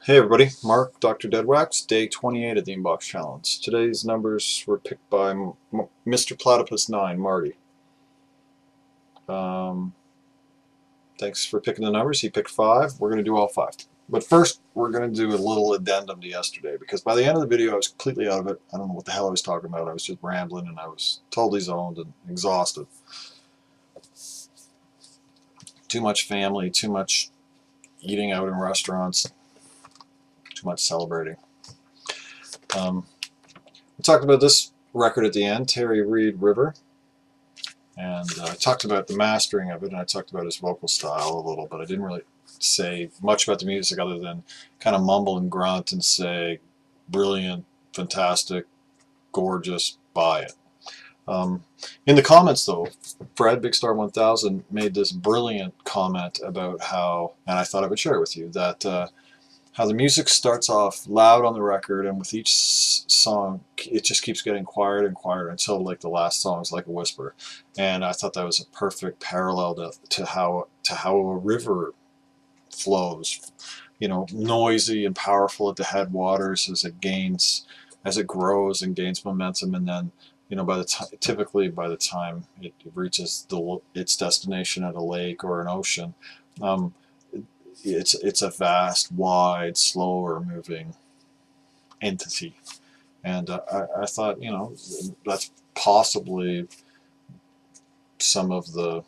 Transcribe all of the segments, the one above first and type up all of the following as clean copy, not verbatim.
Hey everybody, Mark, Dr. Deadwax, day 28 of the Inbox Challenge. Today's numbers were picked by Mr. Platypus 9, Marty. Um, Thanks for picking the numbers. He picked 5. We're going to do all 5. But first, we're going to do a little addendum to yesterday, because by the end of the video I was completely out of it. I don't know what the hell I was talking about. I was just rambling and I was totally zoned and exhausted. Too much family, too much eating out in restaurants, too much celebrating. We talked about this record at the end, Terry Reid River, and I talked about the mastering of it, and I talked about his vocal style a little, but I didn't really say much about the music other than kind of mumble and grunt and say brilliant, fantastic, gorgeous, buy it. In the comments though, Fred Big Star 1000 made this brilliant comment about how, and I thought I would share it with you, that how the music starts off loud on the record, and with each song it just keeps getting quieter and quieter until like the last song is like a whisper. And I thought that was a perfect parallel to how a river flows, you know, noisy and powerful at the headwaters as it grows and gains momentum, and then, you know, typically by the time it reaches its destination at a lake or an ocean, it's a vast, wide, slower moving entity. And I thought, you know, that's possibly some of the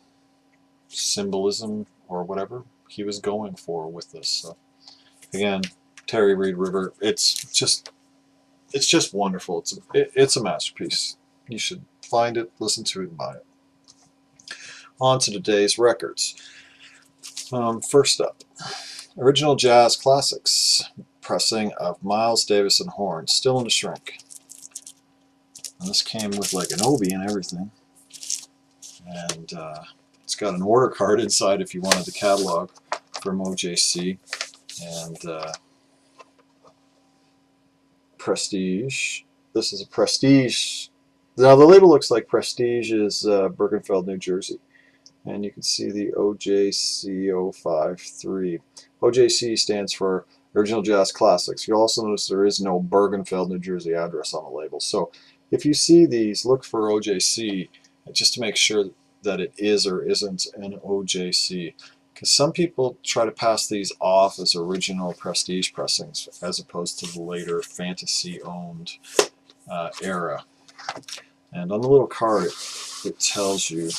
symbolism or whatever he was going for with this. So again, Terry Reid River, it's just wonderful. It's a masterpiece. You should find it, listen to it, and buy it. On to today's records. First up, original jazz classics pressing of Miles Davis and horns, still in the shrink. And this came with like an obi and everything, and it's got an order card inside if you wanted the catalog from OJC, and Prestige. This is a Prestige. Now the label looks like Prestige is Bergenfeld, New Jersey. And you can see the OJC053. OJC stands for Original Jazz Classics. You'll also notice there is no Bergenfeld, New Jersey address on the label. So if you see these, look for OJC just to make sure that it is or isn't an OJC. Because some people try to pass these off as original Prestige pressings as opposed to the later Fantasy-owned era. And on the little card it tells you,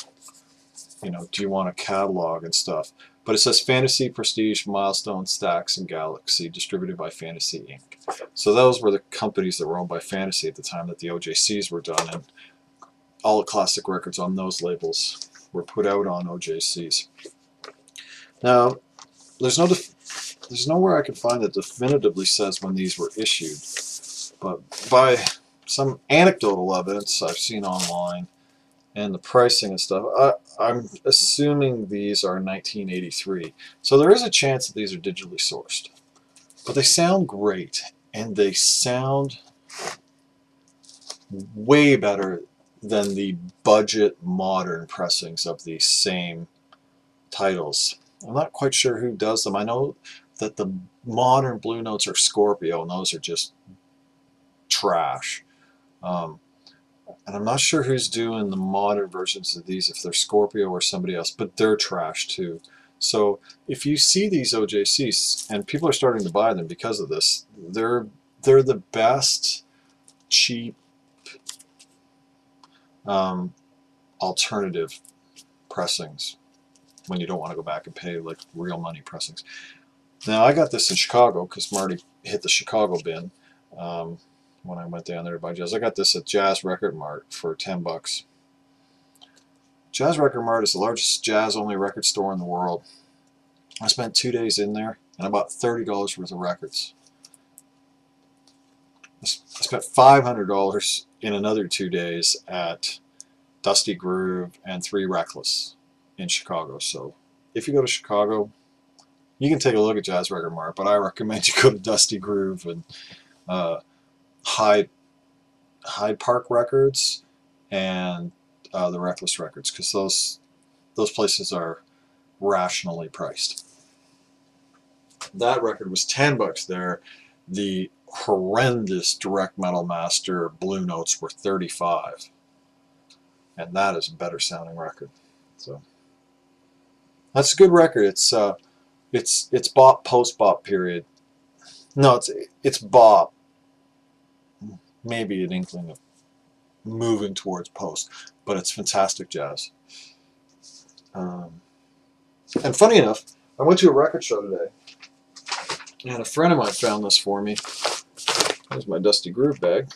you know, do you want a catalog and stuff? But it says Fantasy, Prestige, Milestone, Stax, and Galaxy, distributed by Fantasy Inc. So those were the companies that were owned by Fantasy at the time that the OJCs were done, and all the classic records on those labels were put out on OJCs. Now, there's nowhere I can find that definitively says when these were issued, but by some anecdotal evidence I've seen online, and the pricing and stuff, I'm assuming these are 1983. So there is a chance that these are digitally sourced. But they sound great, and they sound way better than the budget modern pressings of these same titles. I'm not quite sure who does them. I know that the modern Blue Notes are Scorpio, and those are just trash. And I'm not sure who's doing the modern versions of these, if they're Scorpio or somebody else, but they're trash too. So if you see these OJCs, and people are starting to buy them because of this, they're the best cheap alternative pressings when you don't want to go back and pay like real money pressings. Now I got this in Chicago because Marty hit the Chicago bin. When I went down there to buy jazz. I got this at Jazz Record Mart for $10. Jazz Record Mart is the largest jazz-only record store in the world. I spent 2 days in there, and I bought $30 worth of records. I spent $500 in another 2 days at Dusty Groove and 3 Reckless in Chicago. So if you go to Chicago, you can take a look at Jazz Record Mart, but I recommend you go to Dusty Groove and Hyde Park Records and the Reckless Records, because those places are rationally priced. That record was $10 there. The horrendous Direct Metal Master Blue Notes were $35, and that is a better sounding record. So that's a good record. It's bop, post bop period. No, it's bop. Maybe an inkling of moving towards post, but it's fantastic jazz. And funny enough, I went to a record show today, and a friend of mine found this for me. There's my Dusty Groove bag.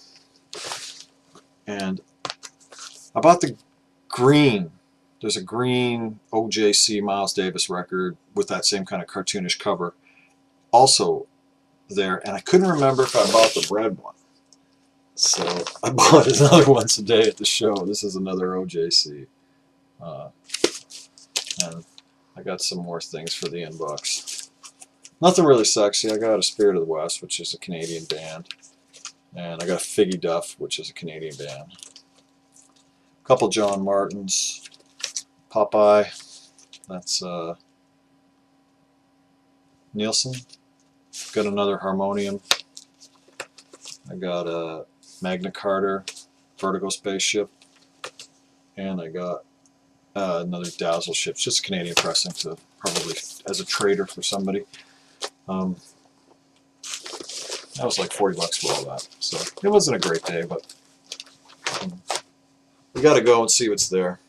And I bought the green. There's a green OJC Miles Davis record with that same kind of cartoonish cover also there, and I couldn't remember if I bought the red one. So I bought another one today at the show. This is another OJC. And I got some more things for the inbox. Nothing really sexy. I got a Spirit of the West, which is a Canadian band. And I got a Figgy Duff, which is a Canadian band. A couple John Martins. Popeye. That's Nielsen. Got another harmonium. I got a Magna Carta Vertigo Spaceship. And I got another Dazzle ship. It's just a Canadian pressing, to probably as a trader for somebody. That was like $40 for all that. So it wasn't a great day, but you got to go and see what's there.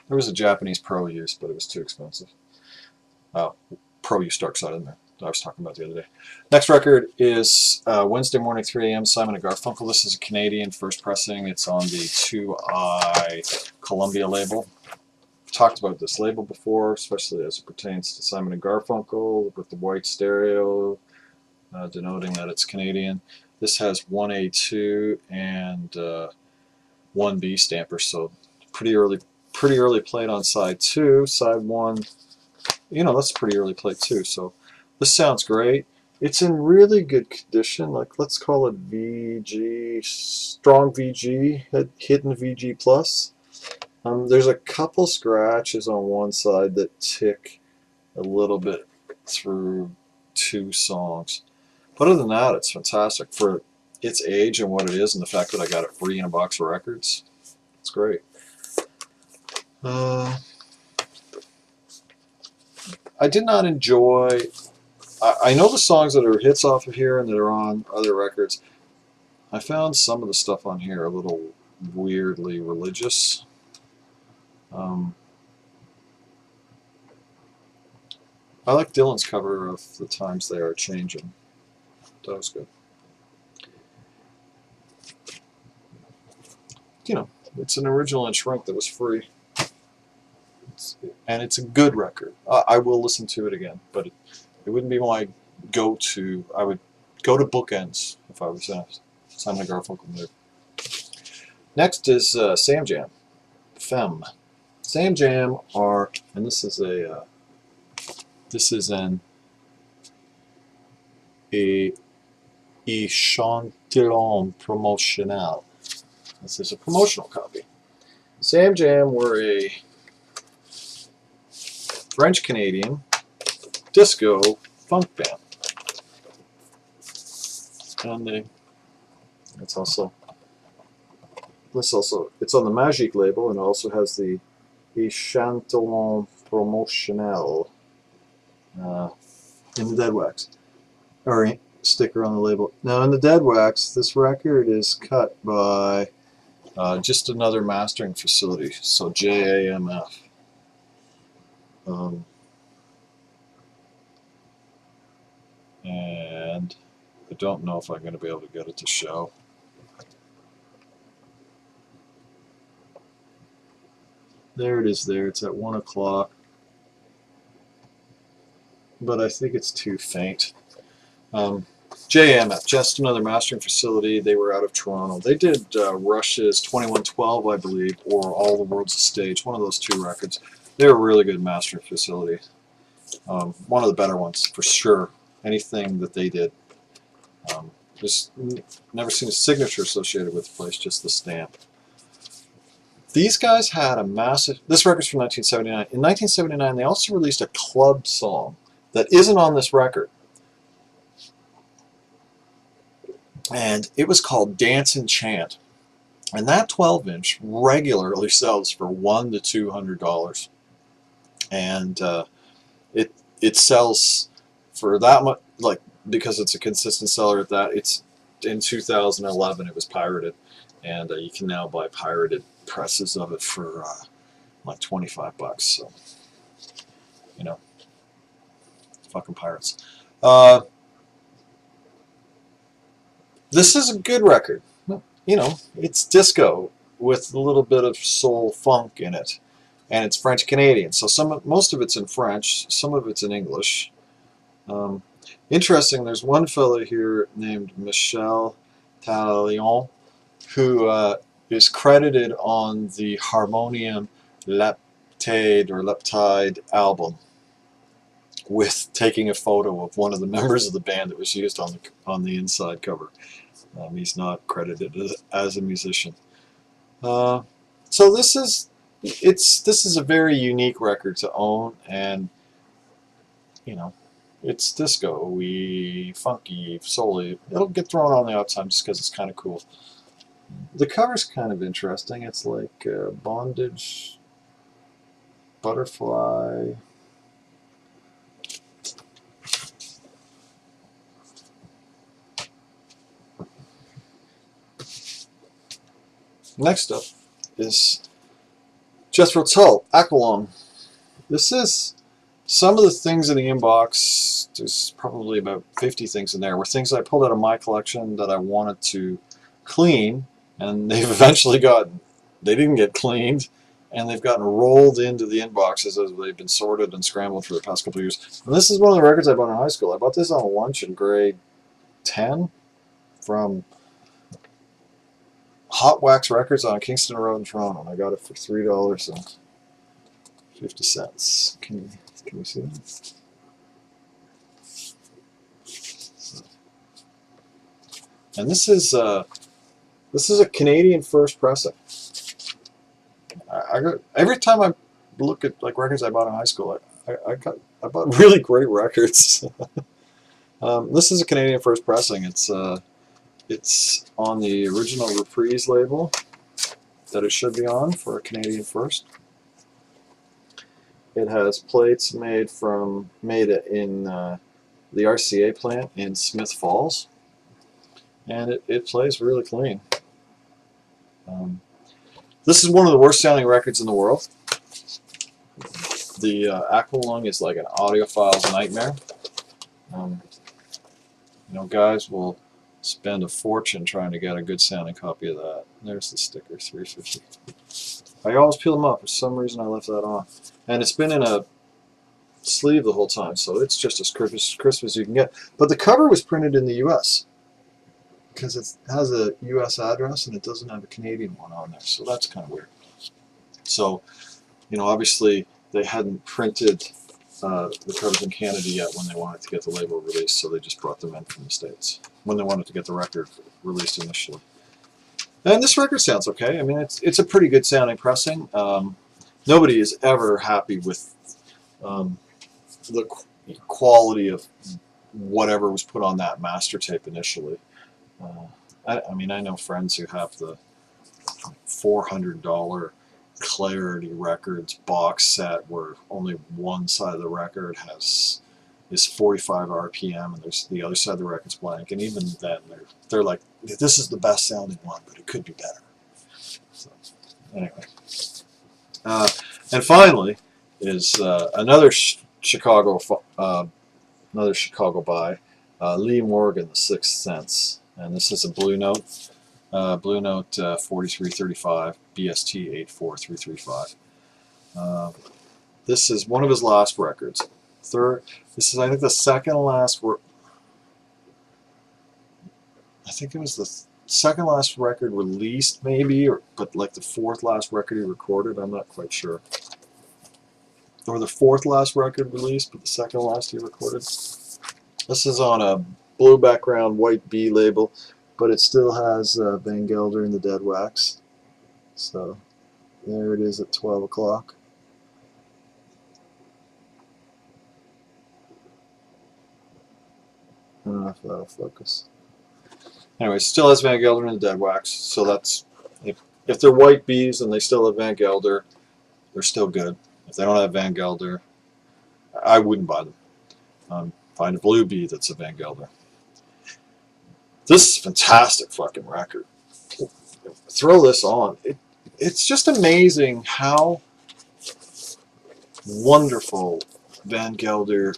There was a Japanese Pro Use, but it was too expensive. Pro Use Dark Side in there that I was talking about the other day. Next record is Wednesday Morning 3 a.m. Simon & Garfunkel. This is a Canadian first pressing. It's on the 2i Columbia label. I've talked about this label before, especially as it pertains to Simon & Garfunkel with the white stereo, denoting that it's Canadian. This has 1A2 and 1B stampers, so pretty early played on side 2. Side 1, you know, that's pretty early played too. So this sounds great. It's in really good condition. Like, let's call it VG, strong VG, hidden VG plus. There's a couple scratches on one side that tick a little bit through 2 songs. But other than that, it's fantastic for its age and what it is, and the fact that I got it free in a box of records. It's great. I did not enjoy... I know the songs that are hits off of here and that are on other records. I found some of the stuff on here a little weirdly religious. I like Dylan's cover of The Times They Are Changing. That was good. You know, it's an original in shrink that was free. And it's a good record. I will listen to it again, but it wouldn't be my go-to. I would go to Bookends if I was in a Simon & Garfunkel mood. Next is Sam Jam, Femmes. Sam Jam are, and this is an échantillon promotionnel. This is a promotional copy. Sam Jam were a French-Canadian disco funk band. And it's on the Magique label, and it also has the échantillon promotionnel in the Deadwax's, or sticker on the label. Now in the Deadwax's, this record is cut by just another mastering facility, so JAMF. And I don't know if I'm going to be able to get it to show. There it is there. It's at 1 o'clock. But I think it's too faint. JMF, just another mastering facility. They were out of Toronto. They did Rush's 2112, I believe, or All the World's a Stage, one of those 2 records. They were a really good mastering facility. One of the better ones, for sure. Anything that they did. Just never seen a signature associated with the place, just the stamp. These guys had a massive... This record's from 1979. In 1979, they also released a club song that isn't on this record. and it was called Dance and Chant. And that 12-inch regularly sells for $100 to $200, and it sells for that much, like, because it's a consistent seller at that. It's in 2011 it was pirated, and you can now buy pirated presses of it for like $25. So, you know, fucking pirates. This is a good record. You know, it's disco with a little bit of soul funk in it, and it's French Canadian. So most of it's in French, some of it's in English. Interesting. There's one fellow here named Michel Talion who is credited on the Harmonium Leptide album with taking a photo of one of the members of the band that was used on the inside cover. He's not credited as a musician. So this is a very unique record to own, and you know, it's disco-y, funky, soul-y. It'll get thrown on the outside just because it's kind of cool. The cover's kind of interesting. It's like bondage, butterfly. Next up is Jethro Tull, Aqualung. This is some of the things in the inbox. There's probably about 50 things in there were things I pulled out of my collection that I wanted to clean, and they've eventually they didn't get cleaned, and they've gotten rolled into the inboxes as they've been sorted and scrambled for the past couple of years. And this is one of the records I bought in high school. I bought this on lunch in grade 10 from Hot Wax Records on Kingston Road in Toronto, and I got it for $3.50. Can you see that? And this is a Canadian first pressing. Every time I look at like records I bought in high school, I bought really great records. This is a Canadian first pressing. It's on the original Reprise label that it should be on for a Canadian first. It has plates made in the RCA plant in Smith Falls, and it plays really clean. This is one of the worst sounding records in the world. The Aqualung is like an audiophile's nightmare. You know, guys will spend a fortune trying to get a good sounding copy of that. There's the sticker, $3.50. I always peel them up. For some reason I left that on. And it's been in a sleeve the whole time, so it's just as crisp as you can get. But the cover was printed in the US because it has a US address and it doesn't have a Canadian one on there, so that's kind of weird. So, you know, obviously they hadn't printed the covers in Canada yet when they wanted to get the label released, so they just brought them in from the States when they wanted to get the record released initially. And this record sounds okay. I mean, it's a pretty good sounding pressing. Nobody is ever happy with the quality of whatever was put on that master tape initially. I mean, I know friends who have the $400 Clarity Records box set where only one side of the record is 45 RPM and there's the other side of the record's blank, and even then they're like, this is the best sounding one, but it could be better. So anyway, and finally is another Chicago buy, Lee Morgan, The Sixth Sense, and this is a Blue Note. Blue Note 4335, BST 84335. This is one of his last records. This is, I think, the second last. I think it was the second last record released, maybe, but like the fourth last record he recorded. I'm not quite sure. Or the fourth last record released, but the second last he recorded. This is on a blue background, white B label, but it still has Van Gelder and the Deadwax. So there it is at 12 o'clock. I don't know if that'll focus. Anyway, still has Van Gelder in the dead wax, so that's, if they're white bees and they still have Van Gelder, they're still good. If they don't have Van Gelder, I wouldn't buy them. Find a blue bee that's a Van Gelder. This is a fantastic fucking record. Throw this on. It's just amazing how wonderful Van Gelder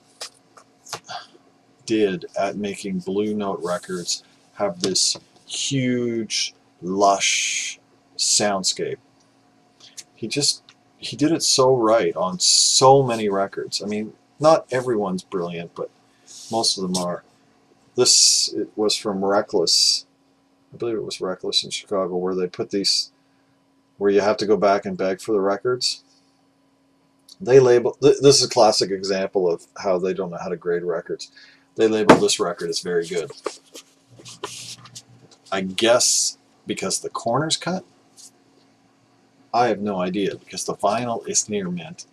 did at making Blue Note records have this huge, lush soundscape. He did it so right on so many records. I mean, not everyone's brilliant, but most of them are. This was from Reckless. I believe it was Reckless in Chicago, where they put these, where you have to go back and beg for the records. They label, this is a classic example of how they don't know how to grade records. They label this record as very good. I guess because the corner's cut? I have no idea, because the vinyl is near mint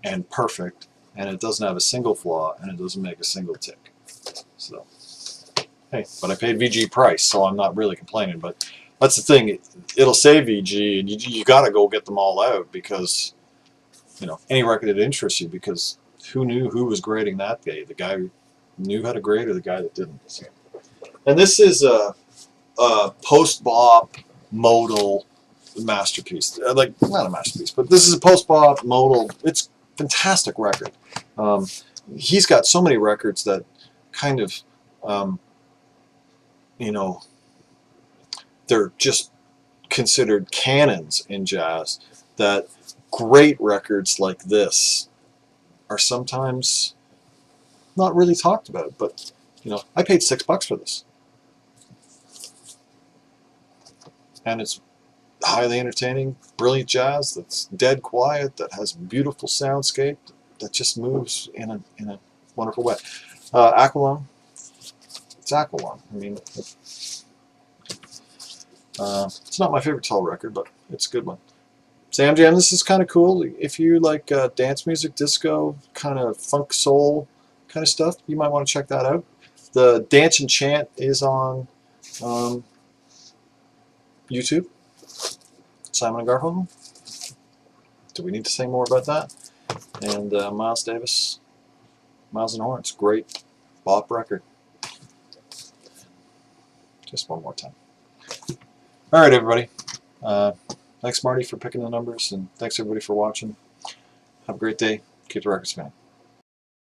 and perfect, and it doesn't have a single flaw, and it doesn't make a single tick. So, hey, but I paid VG price, so I'm not really complaining. But that's the thing, it'll say VG, and you got to go get them all out, because, you know, any record that interests you, because who knew who was grading that day? The guy who knew how to grade or the guy that didn't? So. And this is a post-bop modal masterpiece. Like, not a masterpiece, but this is a post-bop modal. It's a fantastic record. He's got so many records that kind of, you know, they're just considered canons in jazz, that great records like this are sometimes not really talked about. But, you know, I paid $6 for this. And it's highly entertaining, brilliant jazz that's dead quiet, that has beautiful soundscape, that just moves in a wonderful way. Aqualung, it's Aqualung. I mean, it's not my favorite Tull record, but it's a good one. Sam Jam, this is kind of cool. If you like dance music, disco, kind of funk soul kind of stuff, you might want to check that out. The Dance and Chant is on YouTube. Simon and Garfunkel. Do we need to say more about that? And Miles Davis, Miles and Horns, great bop record. Just one more time. All right, everybody. Thanks, Marty, for picking the numbers, and thanks everybody for watching. Have a great day. Keep the records spinning.